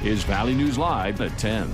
is Valley News Live at 10.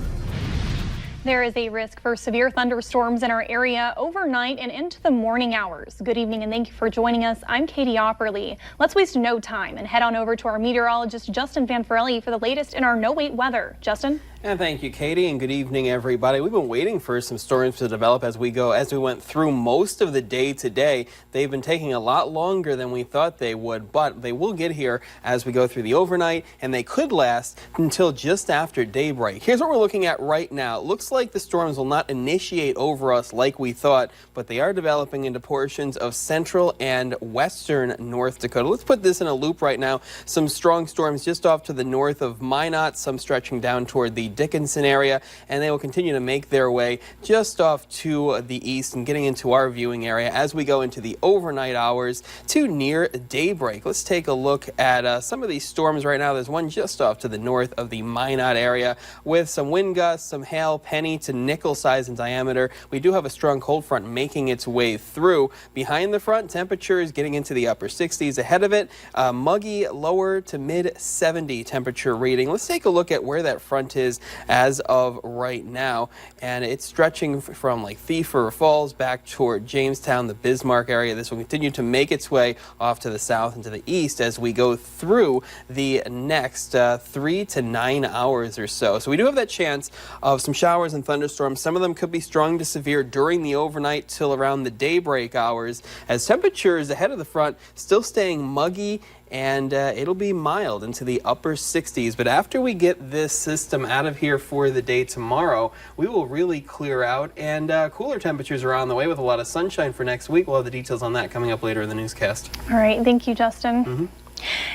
There is a risk for severe thunderstorms in our area overnight and into the morning hours. Good evening and thank you for joining us. I'm Katie Opperly. Let's waste no time and head on over to our meteorologist Justin Fanfarelli for the latest in our No Wait weather. Justin? And thank you, Katie, and good evening, everybody. We've been waiting for some storms to develop as we went through most of the day today. They've been taking a lot longer than we thought they would, but they will get here as we go through the overnight, and they could last until just after daybreak. Here's what we're looking at right now. It looks like the storms will not initiate over us like we thought, but they are developing into portions of central and western North Dakota. Let's put this in a loop right now. Some strong storms just off to the north of Minot, some stretching down toward the Dickinson area, and they will continue to make their way just off to the east and getting into our viewing area as we go into the overnight hours to near daybreak. Let's take a look at some of these storms right now. There's one just off to the north of the Minot area with some wind gusts, some hail, penny to nickel size in diameter. We do have a strong cold front making its way through. Behind the front, temperatures getting into the upper 60s. Ahead of it, muggy lower to mid 70 temperature reading. Let's take a look at where that front is as of right now, and it's stretching from like Thief River Falls back toward Jamestown, the Bismarck area. This will continue to make its way off to the south and to the east as we go through the next 3 to 9 hours or so. So we do have that chance of some showers and thunderstorms. Some of them could be strong to severe during the overnight till around the daybreak hours, as temperatures ahead of the front still staying muggy, and it'll be mild into the upper 60s. But after we get this system out of here for the day tomorrow, we will really clear out, and cooler temperatures are on the way with a lot of sunshine for next week. We'll have the details on that coming up later in the newscast. All right, thank you, Justin.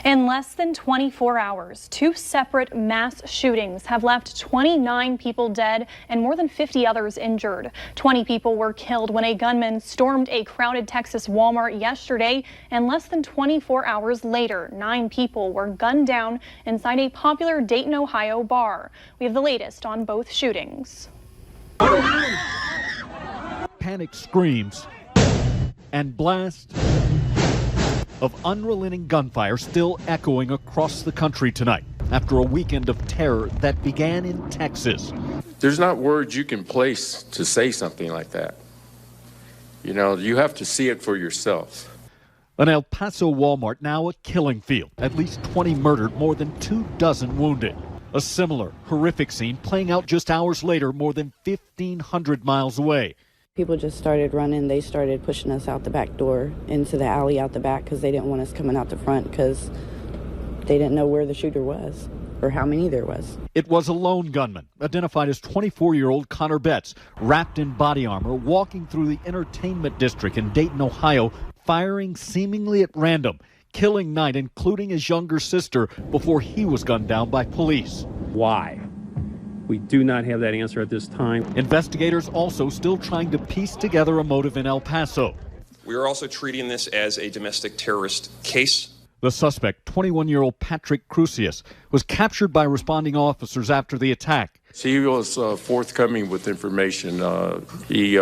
In less than 24 hours, 2 separate mass shootings have left 29 people dead and more than 50 others injured. 20 people were killed when a gunman stormed a crowded Texas Walmart yesterday, and less than 24 hours later, 9 people were gunned down inside a popular Dayton, Ohio bar. We have the latest on both shootings. Panic screams and blast of unrelenting gunfire still echoing across the country tonight after a weekend of terror that began in Texas. There's not words you can place to say something like that. You know, you have to see it for yourself. An El Paso Walmart now a killing field. At least 20 murdered, more than 24 wounded. A similar horrific scene playing out just hours later, more than 1,500 miles away. People just started running. They started pushing us out the back door into the alley out the back because they didn't want us coming out the front because they didn't know where the shooter was or how many there was. It was a lone gunman, identified as 24-year-old Connor Betts, wrapped in body armor, walking through the entertainment district in Dayton, Ohio, firing seemingly at random, killing 9, including his younger sister, before he was gunned down by police. Why? We do not have that answer at this time. Investigators also still trying to piece together a motive in El Paso. We are also treating this as a domestic terrorist case. The suspect, 21-year-old Patrick Crusius, was captured by responding officers after the attack. He was forthcoming with information. He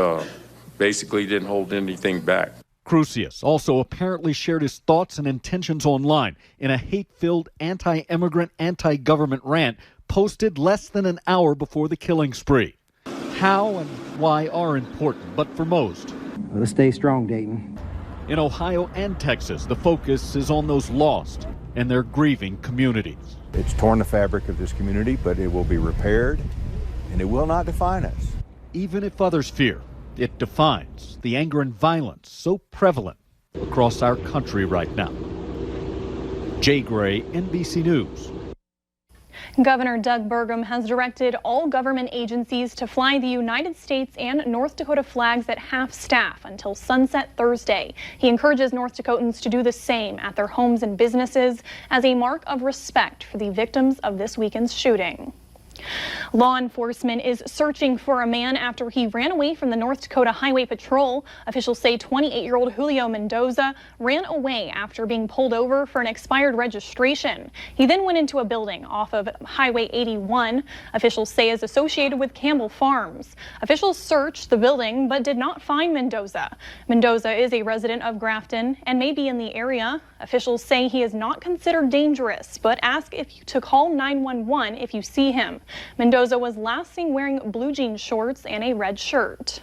basically didn't hold anything back. Crusius also apparently shared his thoughts and intentions online in a hate-filled anti-immigrant, anti-government rant posted less than an hour before the killing spree. How and why are important, but for most. Let's stay strong, Dayton. In Ohio and Texas, the focus is on those lost and their grieving communities. It's torn the fabric of this community, but it will be repaired, and it will not define us. Even if others fear, it defines the anger and violence so prevalent across our country right now. Jay Gray, NBC News. Governor Doug Burgum has directed all government agencies to fly the United States and North Dakota flags at half staff until sunset Thursday. He encourages North Dakotans to do the same at their homes and businesses as a mark of respect for the victims of this weekend's shooting. Law enforcement is searching for a man after he ran away from the North Dakota Highway Patrol. Officials say 28-year-old Julio Mendoza ran away after being pulled over for an expired registration. He then went into a building off of Highway 81. Officials say is associated with Campbell Farms. Officials searched the building but did not find Mendoza. Mendoza is a resident of Grafton and may be in the area. Officials say he is not considered dangerous, but ask to call 911 if you see him. Mendoza was last seen wearing blue jean shorts and a red shirt.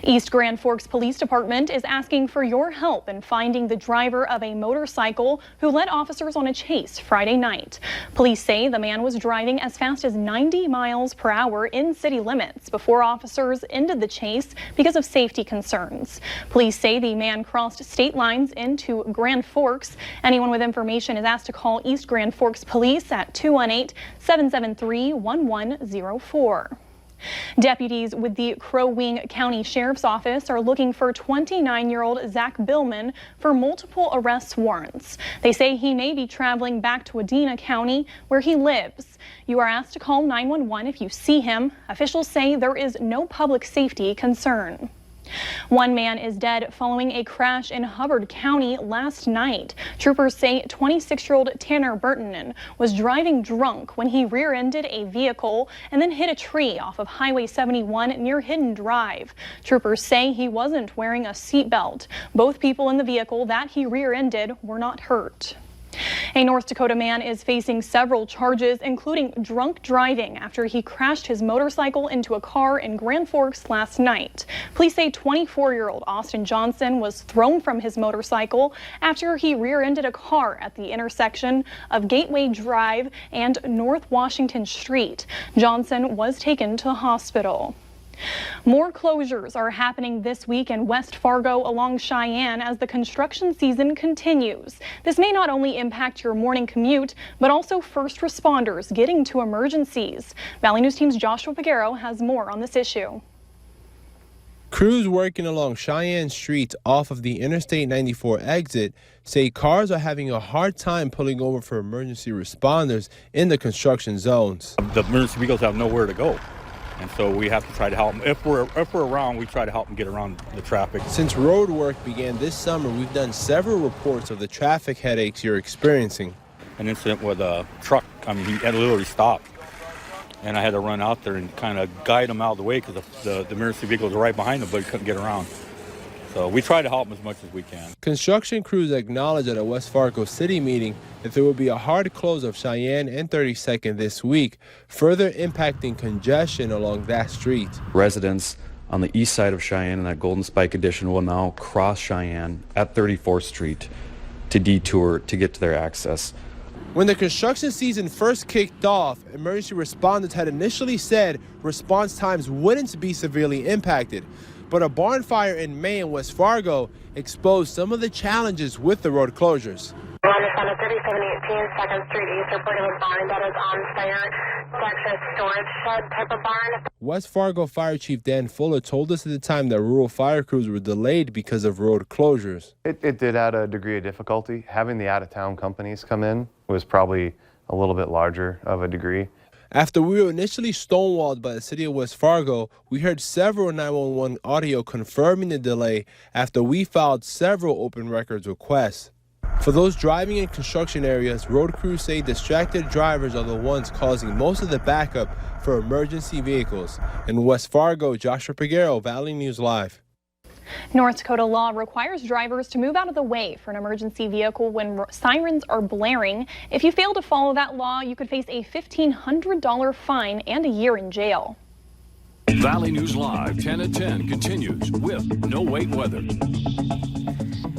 East Grand Forks Police Department is asking for your help in finding the driver of a motorcycle who led officers on a chase Friday night. Police say the man was driving as fast as 90 miles per hour in city limits before officers ended the chase because of safety concerns. Police say the man crossed state lines into Grand Forks. Anyone with information is asked to call East Grand Forks Police at 218-773-1104. Deputies with the Crow Wing County Sheriff's Office are looking for 29-year-old Zach Billman for multiple arrest warrants. They say he may be traveling back to Wadena County, where he lives. You are asked to call 911 if you see him. Officials say there is no public safety concern. One man is dead following a crash in Hubbard County last night. Troopers say 26-year-old Tanner Burton was driving drunk when he rear-ended a vehicle and then hit a tree off of Highway 71 near Hidden Drive. Troopers say he wasn't wearing a seatbelt. Both people in the vehicle that he rear-ended were not hurt. A North Dakota man is facing several charges, including drunk driving after he crashed his motorcycle into a car in Grand Forks last night. Police say 24-year-old Austin Johnson was thrown from his motorcycle after he rear-ended a car at the intersection of Gateway Drive and North Washington Street. Johnson was taken to the hospital. More closures are happening this week in West Fargo along Cheyenne as the construction season continues. This may not only impact your morning commute, but also first responders getting to emergencies. Valley News Team's Joshua Piguero has more on this issue. Crews working along Cheyenne Street off of the Interstate 94 exit say cars are having a hard time pulling over for emergency responders in the construction zones. The emergency vehicles have nowhere to go. And so we have to try to help them. If we're around, we try to help them get around the traffic. Since road work began this summer, we've done several reports of the traffic headaches you're experiencing. An incident with a truck, he had literally stopped. And I had to run out there and kind of guide him out of the way because the emergency vehicle was right behind him, but he couldn't get around. So we try to help them as much as we can. Construction crews acknowledged at a West Fargo City meeting that there will be a hard close of Cheyenne and 32nd this week, further impacting congestion along that street. Residents on the east side of Cheyenne in that Golden Spike Edition will now cross Cheyenne at 34th Street to detour to get to their access. When the construction season first kicked off, emergency responders had initially said response times wouldn't be severely impacted. But a barn fire in May in West Fargo exposed some of the challenges with the road closures. On 3718 2nd Street East, reported a barn that is on fire. It's actually a storage shed type of barn. West Fargo Fire Chief Dan Fuller told us at the time that rural fire crews were delayed because of road closures. It did add a degree of difficulty. Having the out-of-town companies come in was probably a little bit larger of a degree. After we were initially stonewalled by the city of West Fargo, we heard several 911 audio confirming the delay after we filed several open records requests. For those driving in construction areas, road crews say distracted drivers are the ones causing most of the backup for emergency vehicles. In West Fargo, Joshua Piguero, Valley News Live. North Dakota law requires drivers to move out of the way for an emergency vehicle when sirens are blaring. If you fail to follow that law, you could face a $1,500 fine and a year in jail. Valley News Live 10 at 10 continues with no wait weather.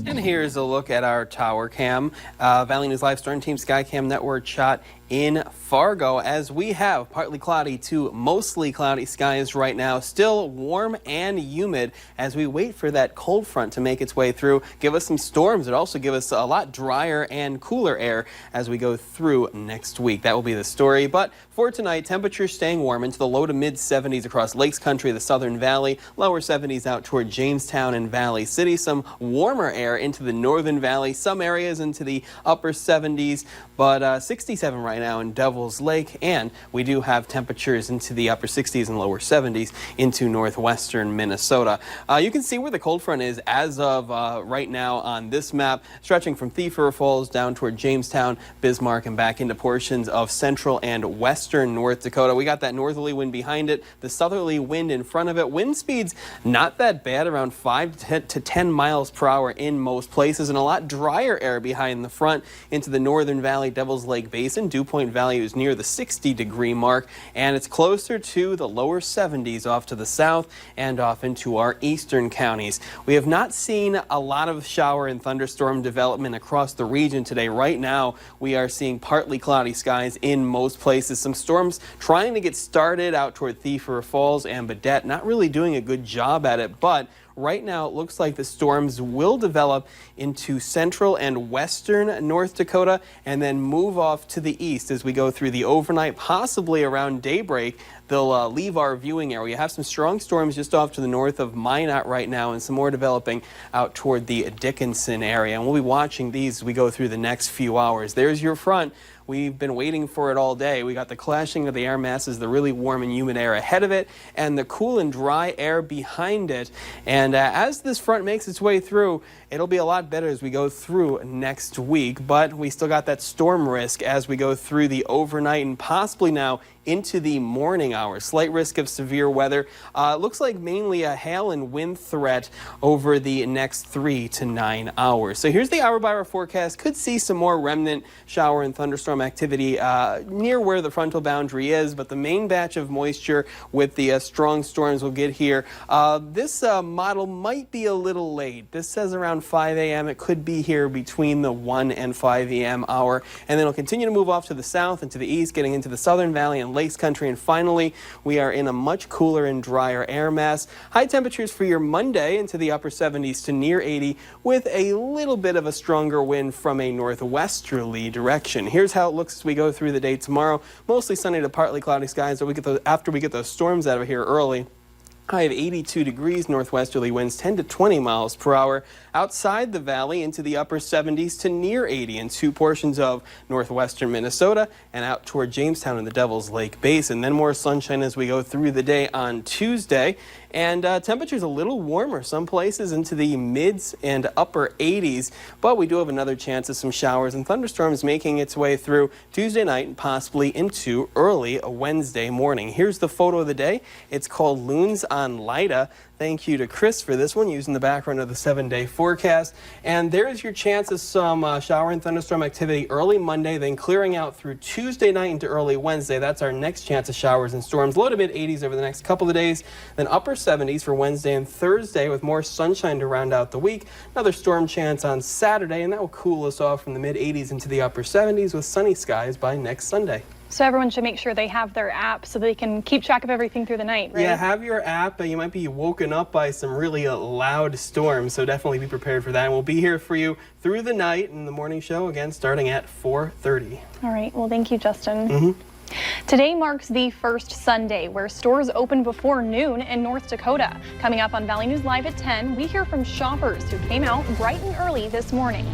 And here's a look at our tower cam. Valley News Live Storm Team Skycam Network shot in Fargo as we have partly cloudy to mostly cloudy skies right now. Still warm and humid as we wait for that cold front to make its way through, give us some storms. It also give us a lot drier and cooler air as we go through next week. That will be the story. But for tonight, temperatures staying warm into the low to mid 70s across Lakes Country, the Southern Valley, lower 70s out toward Jamestown and Valley City. Some warmer air into the Northern Valley, some areas into the upper 70s, but 67 right now. now in Devil's Lake, and we do have temperatures into the upper 60s and lower 70s into northwestern Minnesota. You can see where the cold front is as of right now on this map, stretching from Thief River Falls down toward Jamestown, Bismarck, and back into portions of central and western North Dakota. We got that northerly wind behind it, the southerly wind in front of it. Wind speeds not that bad, around 5 to 10 miles per hour in most places, and a lot drier air behind the front into the Northern Valley, Devil's Lake Basin. Dew point value is near the 60-degree mark, and it's closer to the lower 70s off to the south and off into our eastern counties. We have not seen a lot of shower and thunderstorm development across the region today. Right now, we are seeing partly cloudy skies in most places. Some storms trying to get started out toward Thief River Falls and Badette, not really doing a good job at it, but right now it looks like the storms will develop into central and western North Dakota and then move off to the east as we go through the overnight, possibly around daybreak. They'll leave our viewing area. We have some strong storms just off to the north of Minot right now, and some more developing out toward the Dickinson area. And we'll be watching these as we go through the next few hours. There's your front. We've been waiting for it all day. We got the clashing of the air masses, the really warm and humid air ahead of it, and the cool and dry air behind it. And as this front makes its way through, it'll be a lot better as we go through next week. But we still got that storm risk as we go through the overnight and possibly now into the morning hours. Slight risk of severe weather. Looks like mainly a hail and wind threat over the next 3 to 9 hours. So here's the hour-by-hour forecast. Could see some more remnant shower and thunderstorm activity near where the frontal boundary is, but the main batch of moisture with the strong storms will get here. This model might be a little late. This says around 5 a.m. It could be here between the 1 and 5 a.m. hour, and then it'll continue to move off to the south and to the east, getting into the Southern Valley and Lakes Country, and finally we are in a much cooler and drier air mass. High temperatures for your Monday into the upper 70s to near 80 with a little bit of a stronger wind from a northwesterly direction. Here's how it looks as we go through the day tomorrow. Mostly sunny to partly cloudy skies after we get those storms out of here early. High of 82 degrees, northwesterly winds 10 to 20 miles per hour. Outside the valley into the upper 70s to near 80 in two portions of northwestern Minnesota and out toward Jamestown in the Devil's Lake Basin. Then more sunshine as we go through the day on Tuesday. And temperatures a little warmer, some places into the mids and upper 80s, but we do have another chance of some showers and thunderstorms making its way through Tuesday night and possibly into early Wednesday morning. Here's the photo of the day. It's called Loons on Lida. Thank you to Chris for this one, using the background of the 7-day forecast. And there's your chance of some shower and thunderstorm activity early Monday, then clearing out through Tuesday night into early Wednesday. That's our next chance of showers and storms. Low to mid 80s over the next couple of days, then upper 70s for Wednesday and Thursday with more sunshine to round out the week. Another storm chance on Saturday, and that will cool us off from the mid 80s into the upper 70s with sunny skies by next Sunday. So everyone should make sure they have their app so they can keep track of everything through the night, right? Yeah, have your app. You might be woken up by some really loud storms, so definitely be prepared for that. And we'll be here for you through the night in the morning show, again, starting at 4:30. All right. Well, thank you, Justin. Today marks the first Sunday where stores open before noon in North Dakota. Coming up on Valley News Live at 10, we hear from shoppers who came out bright and early this morning.